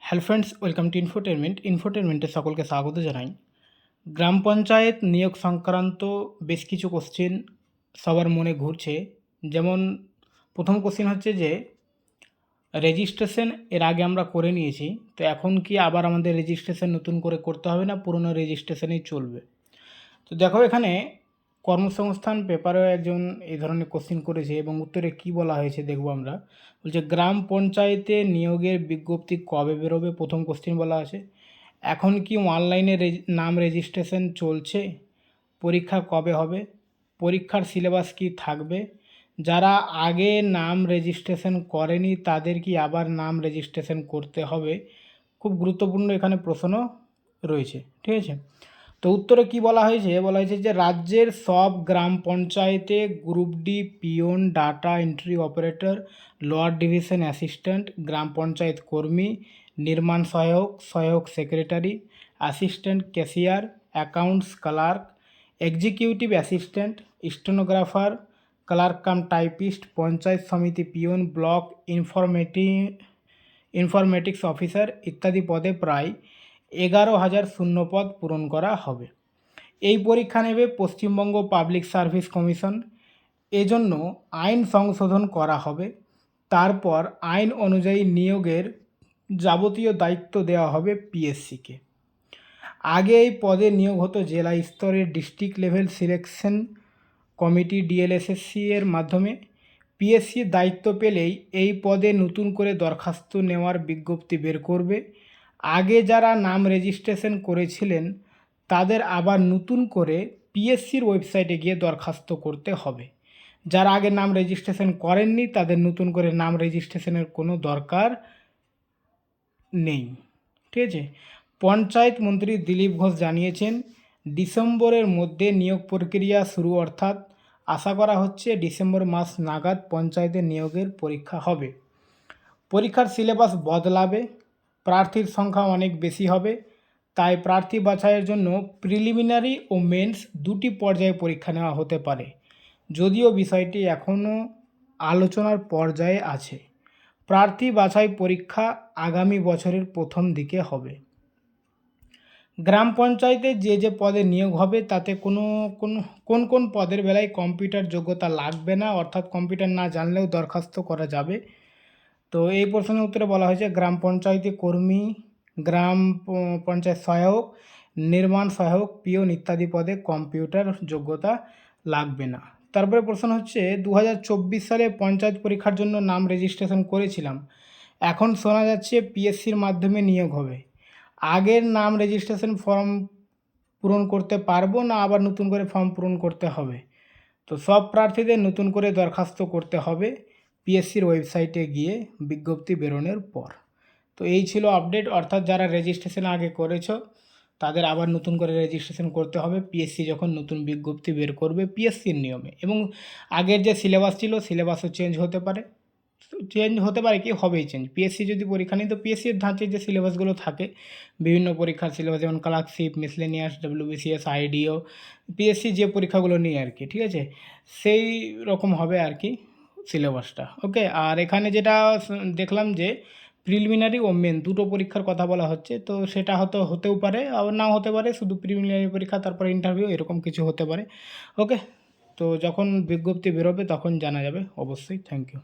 Hello friends, welcome to ইনফোটেনমেন্টে সকলকে স্বাগত জানাই। গ্রাম পঞ্চায়েত নিয়োগ সংক্রান্ত বেশ কিছু কোশ্চেন সবার মনে ঘুরছে। যেমন প্রথম কোশ্চেন হচ্ছে যে রেজিস্ট্রেশন এর আগে আমরা করে নিয়েছি, তো এখন কি আবার আমাদের রেজিস্ট্রেশন নতুন করে করতে হবে না পুরনো রেজিস্ট্রেশনেই চলবে? তো দেখো, এখানে কর্মসংস্থান পেপারেও একজন এই ধরনের কোশ্চেন করেছে এবং উত্তরে কি বলা হয়েছে দেখব আমরা। বলছে গ্রাম পঞ্চায়েতে নিয়োগের বিজ্ঞপ্তি কবে বেরোবে, প্রথম কোশ্চেন বলা আছে। এখন কি অনলাইনে নাম রেজিস্ট্রেশন চলছে? পরীক্ষা কবে হবে? পরীক্ষার সিলেবাস কি থাকবে? যারা আগে নাম রেজিস্ট্রেশন করেনি তাদের কি আবার নাম রেজিস্ট্রেশন করতে হবে? খুব গুরুত্বপূর্ণ এখানে প্রশ্ন রয়েছে, ঠিক আছে। তো উত্তরে কি বলা হয়েছে? বলা হয়েছে যে রাজ্যের সব গ্রাম পঞ্চায়েতে group D peon, data entry operator, lower division assistant, গ্রাম পঞ্চায়েত কর্মী, নির্মাণ সহায়ক, সহায়ক secretary, assistant cashier, accounts clerk, executive assistant, stenographer, clerk cum typist, panchayat সমিতি পিওন, ব্লক ইনফরমেটিক্স অফিসার ইত্যাদি পদে প্রায় 11,000 শূন্যপদ পূরণ করা হবে। এই পরীক্ষা নেবে পশ্চিমবঙ্গ পাবলিক সার্ভিস কমিশন। এজন্য আইন সংশোধন করা হবে। তারপর আইন অনুযায়ী নিয়োগের যাবতীয় দায়িত্ব দেওয়া হবে পিএসসিকে। আগে এই পদে নিয়োগ হতো জেলা স্তরের ডিস্ট্রিক্ট লেভেল সিলেকশন কমিটি ডিএলএসএসসি এর মাধ্যমে। পিএসসির দায়িত্ব পেলেই এই পদে নতুন করে দরখাস্ত নেওয়ার বিজ্ঞপ্তি বের করবে। আগে যারা নাম রেজিস্ট্রেশন করেছিলেন তাদের আবার নতুন করে পিএসসির ওয়েবসাইটে গিয়ে দরখাস্ত করতে হবে। যারা আগে নাম রেজিস্ট্রেশন করেননি তাদের নতুন করে নাম রেজিস্ট্রেশনের কোনো দরকার নেই, ঠিক আছে। পঞ্চায়েত মন্ত্রী দিলীপ ঘোষ জানিয়েছেন ডিসেম্বরের মধ্যে নিয়োগ প্রক্রিয়া শুরু, অর্থাৎ আশা করা হচ্ছে ডিসেম্বর মাস নাগাদ পঞ্চায়েতের নিয়োগের পরীক্ষা হবে। পরীক্ষার সিলেবাস বদলাবে, প্রার্থীর সংখ্যা অনেক বেশি হবে, তাই প্রার্থী বাছাইয়ের জন্য প্রিলিমিনারি ও মেন্স দুটি পর্যায়ে পরীক্ষা নেওয়া হতে পারে, যদিও বিষয়টি এখনও আলোচনার পর্যায়ে আছে। প্রার্থী বাছাই পরীক্ষা আগামী বছরের প্রথম দিকে হবে। গ্রাম পঞ্চায়েতে যে পদে নিয়োগ হবে তাতে কোন কোন পদের বেলায় কম্পিউটার যোগ্যতা লাগবে না, অর্থাৎ কম্পিউটার না জানলেও দরখাস্ত করা যাবে। তো এই প্রশ্নের উত্তরে বলা হয়েছে গ্রাম পঞ্চায়েতে কর্মী, গ্রাম পঞ্চায়েত সহায়ক, নির্মাণ সহায়ক, পিওন ইত্যাদি পদে কম্পিউটার যোগ্যতা লাগবে না। তারপরে প্রশ্ন হচ্ছে 2024 সালে পঞ্চায়েত পরীক্ষার জন্য নাম রেজিস্ট্রেশন করেছিলাম, এখন শোনা যাচ্ছে পিএসসির মাধ্যমে নিয়োগ হবে। আগের নাম রেজিস্ট্রেশন ফর্ম পূরণ করতে পারবো না আবার নতুন করে ফর্ম পূরণ করতে হবে? তো সব প্রার্থীদের নতুন করে দরখাস্ত করতে হবে পিএসসির ওয়েবসাইটে গিয়ে বিজ্ঞপ্তি বেরোনোর পর। তো এই ছিল আপডেট, অর্থাৎ যারা রেজিস্ট্রেশন আগে করেছো তাদের আবার নতুন করে রেজিস্ট্রেশন করতে হবে পিএসসি যখন নতুন বিজ্ঞপ্তি বের করবে পিএসসির নিয়মে। এবং আগের যে সিলেবাস ছিল সিলেবাসও চেঞ্জ হতে পারে, কি হবেই চেঞ্জ। পিএসসি যদি পরীক্ষা নিই তো পিএসসির ধাঁচে যে সিলেবাসগুলো থাকে বিভিন্ন পরীক্ষার সিলেবাস, যেমন ক্লার্কশিপ, মিসলেনিয়াস, ডব্লিউবিসিএস, আইডিও, পিএসসি যে পরীক্ষাগুলো নিয়ে আর কি, ঠিক আছে, সেই রকম হবে আর কি সিলেবাসটা। ওকে, আর এখানে যেটা দেখলাম যে প্রিলিমিনারি ও মেন দুটো পরীক্ষার কথা বলা হচ্ছে, তো সেটা হতেও পারে আবার নাও হতে পারে, শুধু প্রিলিমিনারি পরীক্ষা তারপরে ইন্টারভিউ এরকম কিছু হতে পারে। ওকে, তো যখন বিজ্ঞপ্তি বেরোবে তখন জানা যাবে অবশ্যই। Thank you.